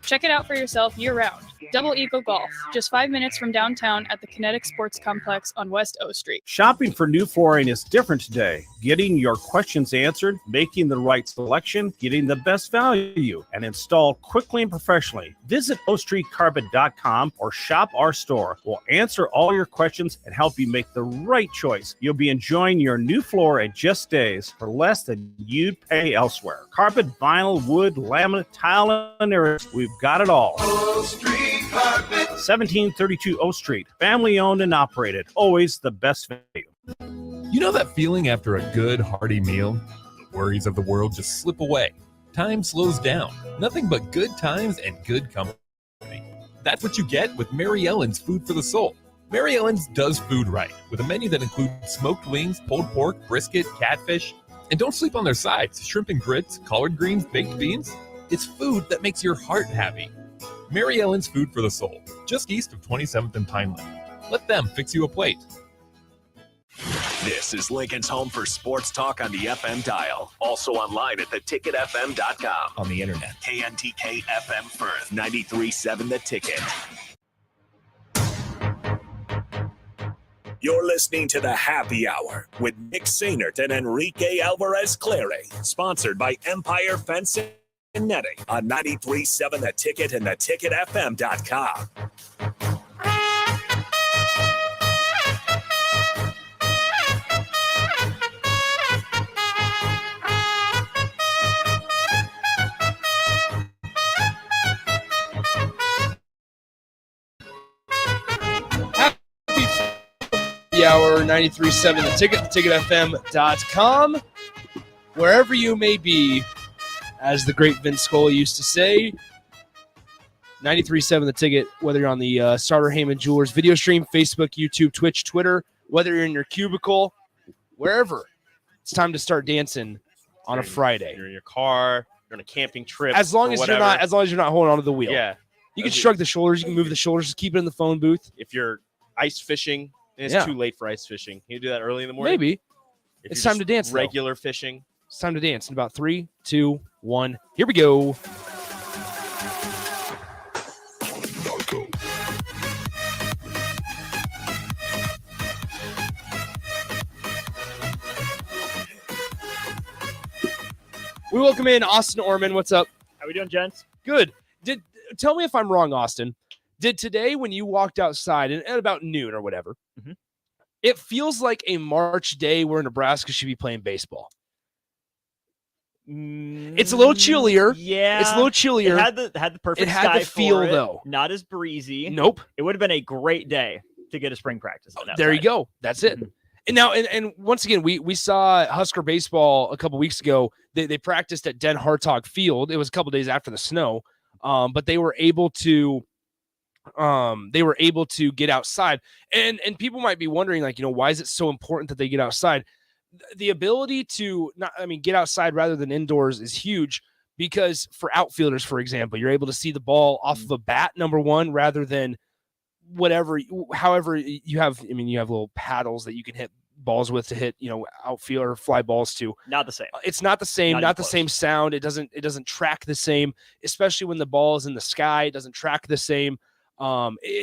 Check it out for yourself year-round. Double Eagle Golf, just 5 minutes from downtown at the Kinetic Sports Complex on West O Street.
Shopping for new flooring is different today. Getting your questions answered, making the right selection, getting the best value, and installed quickly and professionally. Visit ostreetcarpet.com or shop our store. We'll answer all your questions and help you make the right choice. You'll be enjoying your new floor in just days for less than you'd pay elsewhere. Carpet, vinyl, wood, laminate, tile, and areas. We've got it all. 1732 O Street, family owned and operated, always the best value.
You know that feeling after a good, hearty meal? The worries of the world just slip away. Time slows down. Nothing but good times and good company. That's what you get with Mary Ellen's Food for the Soul. Mary Ellen's does food right, with a menu that includes smoked wings, pulled pork, brisket, catfish. And don't sleep on their sides, shrimp and grits, collard greens, baked beans. It's food that makes your heart happy. Mary Ellen's Food for the Soul, just east of 27th and Pineland. Let them fix you a plate.
This is Lincoln's home for sports talk on the FM dial. Also online at theticketfm.com.
On the internet.
KNTK FM Firth, 93.7 The Ticket. You're listening to the Happy Hour with Nick Sainert and Enrique Alvarez Clary, sponsored by Empire Fencing and Netting on 93.7 The Ticket and theticketfm.com.
Happy Hour 93.7 The Ticket, theticketfm.com. Wherever you may be, as the great Vince Scully used to say, 93.7 The Ticket, whether you're on the Starter Heyman Jewelers video stream, Facebook, YouTube, Twitch, Twitter, whether you're in your cubicle, wherever, it's time to start dancing on a Friday.
You're in your car, you're on a camping trip.
As long as you're not holding onto the wheel.
Yeah.
You can shrug the shoulders, you can move the shoulders, just keep it in the phone booth.
If you're ice fishing, and it's too late for ice fishing. Can you do that early in the morning?
Maybe. It's time to dance.
Regular fishing.
It's time to dance in about 3, 2, 1. Here we go. We welcome in Austin Orman. What's up?
How we doing, gents?
Good. Tell me if I'm wrong, Austin. Did today, when you walked outside at about noon or whatever, it feels like a March day where Nebraska should be playing baseball? It's a little chillier.
Yeah,
it's a little chillier.
It had the perfect.
It had
sky
the feel
for it,
though.
Not as breezy.
Nope.
It would have been a great day to get a spring practice on.
There you go. That's it. And now, and once again, we saw Husker baseball a couple weeks ago. They practiced at Den Hartog Field. It was a couple days after the snow, but they were able to get outside. And people might be wondering, like, why is it so important that they get outside? The ability to get outside rather than indoors is huge, because for outfielders, for example, you're able to see the ball off of a bat, number one, rather than however you have. You have little paddles that you can hit balls with to hit, outfield or fly balls to.
Not the same.
It's not the same. Not the same sound. It doesn't track the same, especially when the ball is in the sky. It doesn't track the same.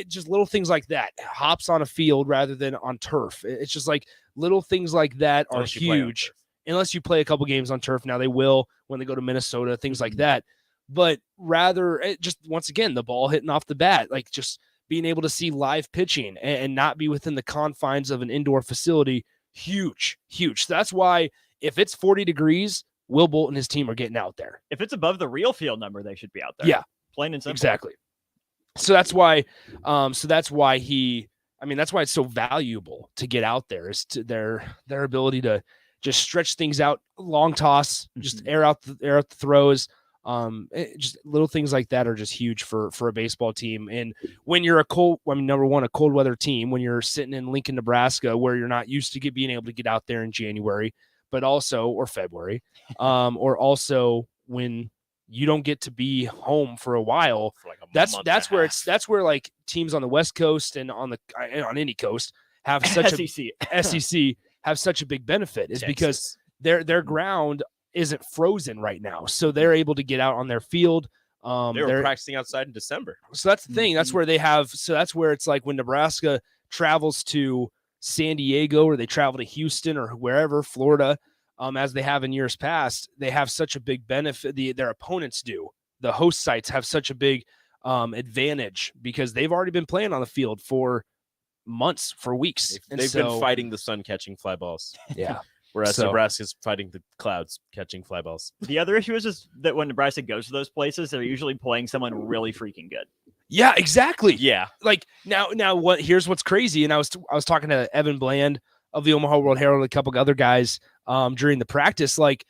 Just little things like that. Hops on a field rather than on turf. It's just like little things like that are huge. Unless you play a couple games on turf. Now they will when they go to Minnesota, things like that. But rather, just once again, the ball hitting off the bat, like just being able to see live pitching and not be within the confines of an indoor facility, huge. So that's why if it's 40 degrees, Will Bolt and his team are getting out there.
If it's above the real field number, they should be out there.
Yeah.
Plain and simple.
Exactly. So that's why that's why it's so valuable to get out there, is to their ability to just stretch things out, long toss, just air out the throws. Just little things like that are just huge for a baseball team. And when you're number one, a cold weather team, when you're sitting in Lincoln, Nebraska, where you're not used to being able to get out there in January, but also, or February, or also when you don't get to be home for a while, for like that's where like teams on the West Coast and on any coast have such SEC have such a big benefit, is because their ground isn't frozen right now, so they're able to get out on their field.
They were practicing outside in December,
so that's the thing. That's where they have. So that's where it's like when Nebraska travels to San Diego, or they travel to Houston or wherever, Florida. As they have in years past, they have such a big benefit. Their opponents do. The host sites have such a big advantage because they've already been playing on the field for months, for weeks.
They've been fighting the sun catching fly balls.
Yeah.
Whereas Nebraska's fighting the clouds catching fly balls.
The other issue is just that when Nebraska goes to those places, they're usually playing someone really freaking good.
Yeah, exactly.
Yeah.
Like now here's what's crazy. And I was talking to Evan Bland of the Omaha World Herald, a couple of other guys during the practice. Like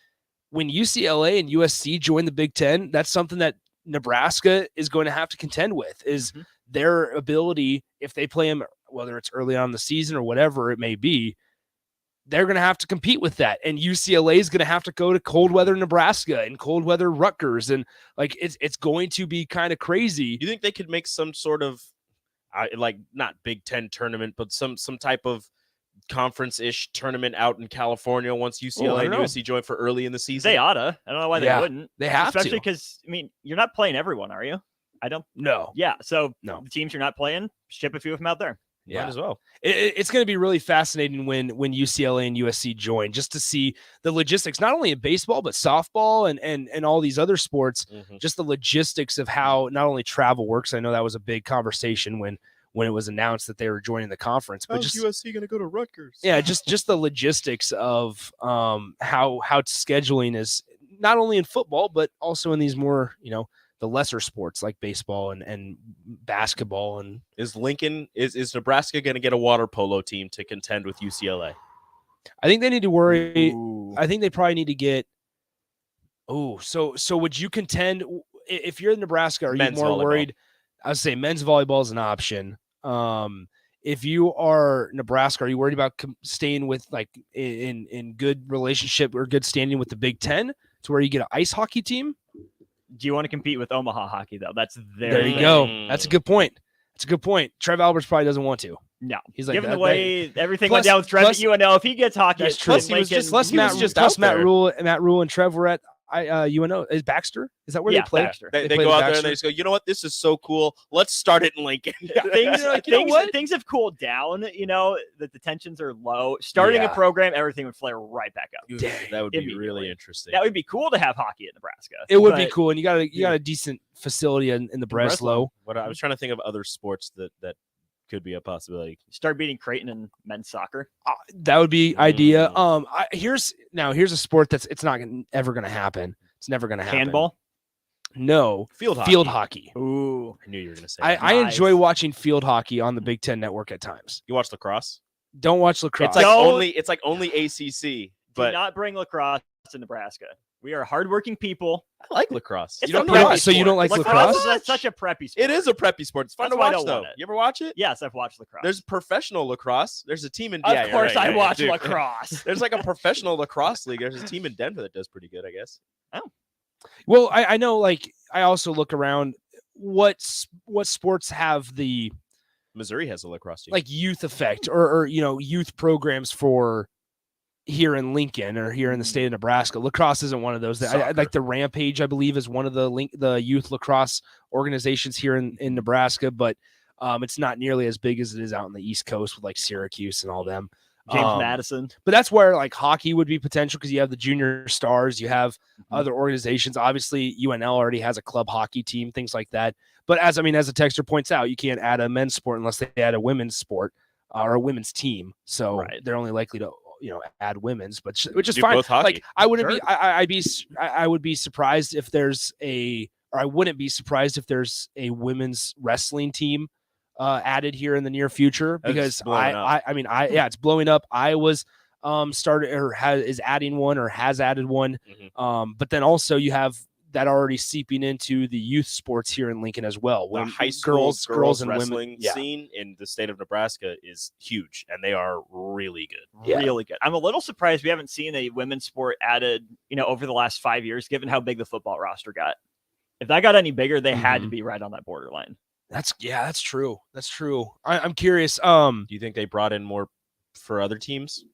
when UCLA and USC join the Big Ten, that's something that Nebraska is going to have to contend with, is their ability, if they play them, whether it's early on in the season or whatever it may be, they're going to have to compete with that. And UCLA is going to have to go to cold weather Nebraska and cold weather Rutgers. And like, it's going to be kind of crazy.
Do you think they could make some sort of like not Big Ten tournament, but some type of conference-ish tournament out in California once UCLA and USC join for early in the season?
They oughta. I don't know why they wouldn't.
They have
especially
to.
because, I mean, you're not playing everyone, are you? I don't
know.
Yeah, so
no.
The teams you're not playing, ship a few of them out there.
Yeah,
might as well.
It's going to be really fascinating when UCLA and USC join, just to see the logistics, not only in baseball, but softball and all these other sports, just the logistics of how not only travel works. I know that was a big conversation when it was announced that they were joining the conference, but just
USC going to go to Rutgers?
Yeah, just the logistics of how scheduling is, not only in football, but also in these more, the lesser sports like baseball and basketball. And
is Nebraska going to get a water polo team to contend with UCLA?
I think they need to worry. Ooh. I think they probably need to get. Oh, so would you contend if you're in Nebraska? Are you more worried? I would say men's volleyball is an option. If you are Nebraska, are you worried about staying with like in good relationship or good standing with the Big Ten to where you get an ice hockey team?
Do you want to compete with Omaha hockey though? That's
there you go. That's a good point. Trev Alberts probably doesn't want to.
No,
he's like,
given the way everything went down with Trev at UNL, if he gets hockey,
that's true. Plus Matt Rule and Trev were at UNO. Is Baxter? Is that where they play?
Baxter. They go out there and they just go, you know what? This is so cool. Let's start it in Lincoln.
Things have cooled down. That the tensions are low. Starting a program, everything would flare right back up.
That would be really interesting.
That would be cool to have hockey at Nebraska.
It would be cool, and you got a decent facility in the Breslow.
What I was trying to think of other sports that could be a possibility.
Start beating Creighton in men's soccer.
That would be idea. Here's a sport it's not ever going to happen. It's never going to happen.
Handball?
No.
Field
hockey.
Ooh.
I knew you were going to say
that. I enjoy watching field hockey on the Big Ten Network at times.
You watch lacrosse?
Don't watch lacrosse.
It's like only ACC. But
do not bring lacrosse to Nebraska. We are hardworking people.
I like lacrosse.
You don't like lacrosse?
That's such a preppy sport.
It is a preppy sport. It's fun to watch, though. You ever watch it?
Yes, I've watched lacrosse.
There's professional lacrosse. There's a team in
Denver. Of course I watch lacrosse.
There's like a professional lacrosse league. There's a team in Denver that does pretty good, I guess.
Oh.
Well, I know, like, I also look around what sports have the
Missouri has a lacrosse team.
Like youth effect or youth programs for here in Lincoln or here in the state of Nebraska. Lacrosse isn't one of those. I like the Rampage, I believe, is one of the youth lacrosse organizations here in Nebraska. But It's not nearly as big as it is out on the East Coast with like Syracuse and all them.
James Madison.
But that's where like hockey would be potential because you have the junior stars, you have other organizations. Obviously, UNL already has a club hockey team, things like that. But as the texter points out, you can't add a men's sport unless they add a women's sport or a women's team. So they're only likely to add women's, but which is fine. Like I wouldn't be, I would be surprised if there's I wouldn't be surprised if there's a women's wrestling team added here in the near future because it's blowing up. Iowa's started or is adding one or has added one. But then also you have that already seeping into the youth sports here in Lincoln as well.
The
When
high school girls
and
wrestling
women
scene in the state of Nebraska is huge, and they are really good.
Really good. I'm a little surprised we haven't seen a women's sport added, over the last 5 years, given how big the football roster got. If that got any bigger, they had to be right on that borderline.
That's true. That's true. I'm curious.
Do you think they brought in more for other teams?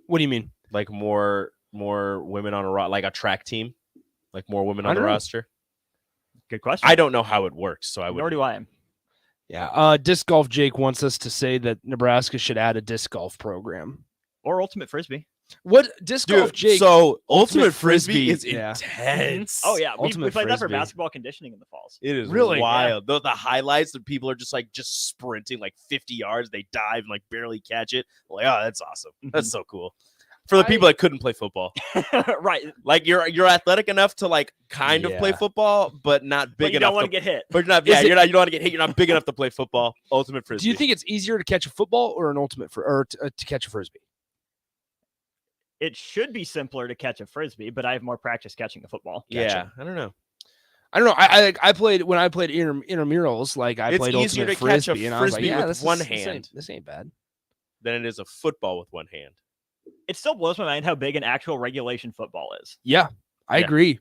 What do you mean?
Like more women on like a track team, like more women on the roster?
Good question.
I don't know how it works, so
Nor do I.
Yeah. Disc golf Jake wants us to say that Nebraska should add a disc golf program
or ultimate frisbee.
What disc golf, Jake?
So ultimate frisbee is
yeah.
intense.
Oh yeah, we played that for
Frisbee.
basketball conditioning in the falls.
It is
really
wild. The highlights that people are just sprinting like 50 yards. They dive and like barely catch it. Like, oh, that's awesome. That's so cool. For the people that couldn't play football,
right?
Like you're athletic enough to like kind of play football, but not big enough.
You don't want to get hit.
But not. Yeah, you don't want to get hit. You're not big enough to play football. Ultimate frisbee.
Do you think it's easier to catch a football or an ultimate to catch a frisbee?
It should be simpler to catch a frisbee, but I have more practice catching a football.
Yeah, I don't know.
I played when I played intramurals. Like I played
easier
ultimate
to catch
frisbee,
a
and I was like,
frisbee
yeah,
with one hand.
This ain't bad.
Than it is a football with one hand.
It still blows my mind how big an actual regulation football is.
Yeah, I agree.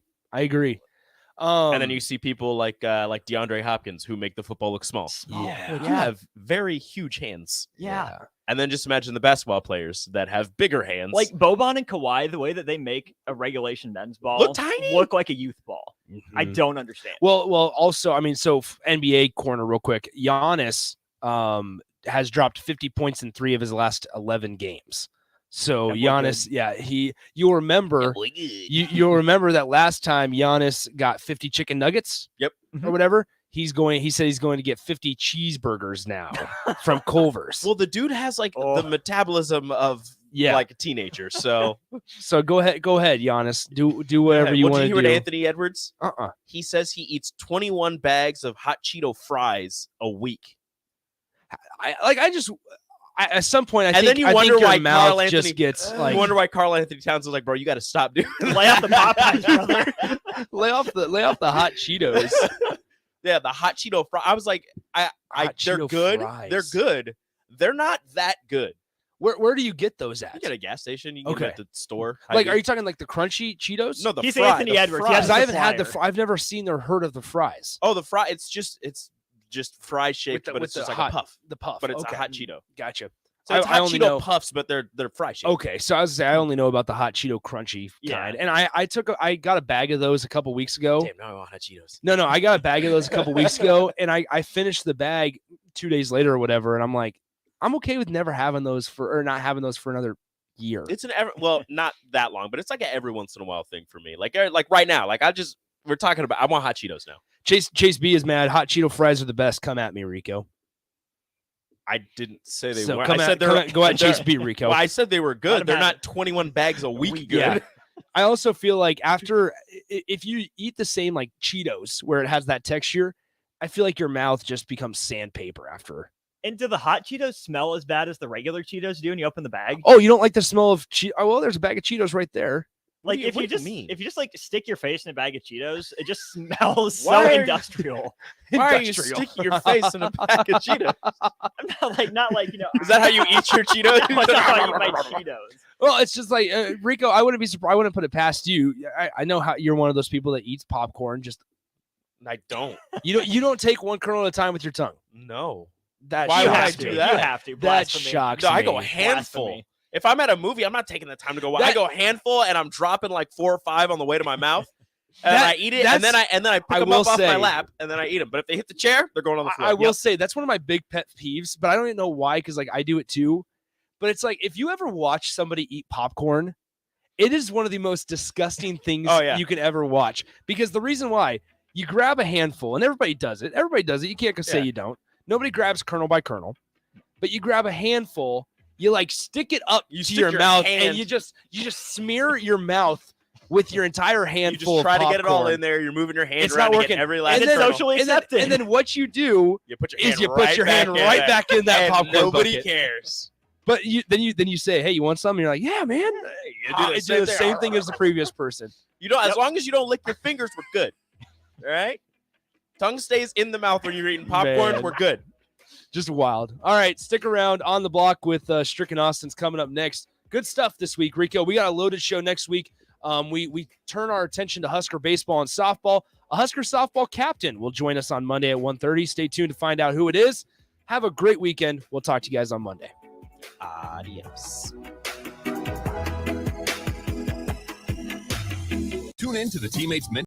And then you see people like DeAndre Hopkins who make the football look small.
Yeah,
you have very huge hands.
Yeah.
And then just imagine the basketball players that have bigger hands.
Like Boban and Kawhi, the way that they make a regulation men's ball look like a youth ball. I don't understand.
Well, also, so NBA corner real quick. Giannis has dropped 50 points in 3 of his last 11 games. So Giannis, you'll remember that last time Giannis got 50 chicken nuggets, or whatever. He said he's going to get 50 cheeseburgers now from Culver's.
Well, the dude has the metabolism of like a teenager. So
go ahead, Giannis. Do whatever you want to do.
Did you hear Anthony Edwards?
He
says he eats 21 bags of hot Cheeto fries a week.
At some point,
and then you wonder why Carl Anthony
just gets like.
You wonder why Carl Anthony Towns is like, bro, you got to stop doing.
Lay off the Popeyes, brother.
lay off the hot Cheetos.
Yeah, the hot Cheeto fries. I was like, they're good.
Fries.
They're good. They're not that good.
Where do you get those at?
You get a gas station. You can get them at the store.
Are you talking like the crunchy Cheetos?
No, the
He's
fry.
Anthony Edwards.
Because I haven't had I've never seen or heard of the fries.
Oh, the fry. It's just fry shaped, but it's just like
hot,
a puff.
The puff.
But it's a hot Cheeto.
Gotcha.
So it's hot Cheeto puffs, but they're fry shaped.
Okay, so I was saying I only know about the hot Cheeto crunchy kind, and I got a bag of those a couple weeks ago.
Damn, now I want hot Cheetos.
No, I got a bag of those a couple weeks ago, and I finished the bag 2 days later or whatever, and I'm like, I'm okay with not having those for another year.
It's not that long, but it's like an every once in a while thing for me. Like right now, we're talking about. I want hot Cheetos now.
Chase B is mad. Hot Cheeto fries are the best. Come at me, Rico.
I didn't say they
So
were.
come
I said
go at Chase B, Rico.
Well, I said they were good. They're not 21 bags a week good.
Yeah. I also feel like if you eat the same like Cheetos where it has that texture, I feel like your mouth just becomes sandpaper after.
And do the hot Cheetos smell as bad as the regular Cheetos do when you open the bag?
Oh, you don't like the smell of Cheetos? Oh, well, there's a bag of Cheetos right there.
Like if you just like stick your face in a bag of Cheetos, it just smells so industrial.
Why are you sticking your face in a bag of Cheetos?
I'm not like
Is that how you eat your Cheetos?
That's how I eat my Cheetos.
Well, it's just like Rico. I wouldn't be surprised. I wouldn't put it past you. I know how you're one of those people that eats popcorn.
I don't.
You don't take one kernel at a time with your tongue.
No.
Why
would I do that?
You have to.
That shocks me.
I go a handful. If I'm at a movie, I'm not taking the time to go. I go a handful, and I'm dropping like 4 or 5 on the way to my mouth. And I eat it, and then I pick them up off my lap, and then I eat them. But if they hit the chair, they're going on the floor.
I will say that's one of my big pet peeves, but I don't even know why, because like I do it too. But it's like if you ever watch somebody eat popcorn, it is one of the most disgusting things you can ever watch. Because the reason why, you grab a handful, and everybody does it. Everybody does it. You can't say you don't. Nobody grabs kernel by kernel, but you grab a handful. You like stick it up to your mouth, and you just smear your mouth with your entire handful.
You just try
of
to get it all
popcorn.
in there. You're moving your hand
It's
around
not
to
working.
get every last.
And then,
socially accepted.
And then what you do
you put your hand
right back in that
and
popcorn
nobody
bucket.
cares.
But then you say, hey, you want some? And you're like, yeah, man.
You
do the same thing as the previous person.
You know, as long as you don't lick your fingers, we're good. All right. Tongue stays in the mouth when you're eating popcorn.
Man.
We're good.
Just wild. All right, stick around. On the Block with Strick and Austin's coming up next. Good stuff this week, Rico. We got a loaded show next week. We turn our attention to Husker baseball and softball. A Husker softball captain will join us on Monday at 1:30. Stay tuned to find out who it is. Have a great weekend. We'll talk to you guys on Monday.
Adios.
Tune in to the Teammates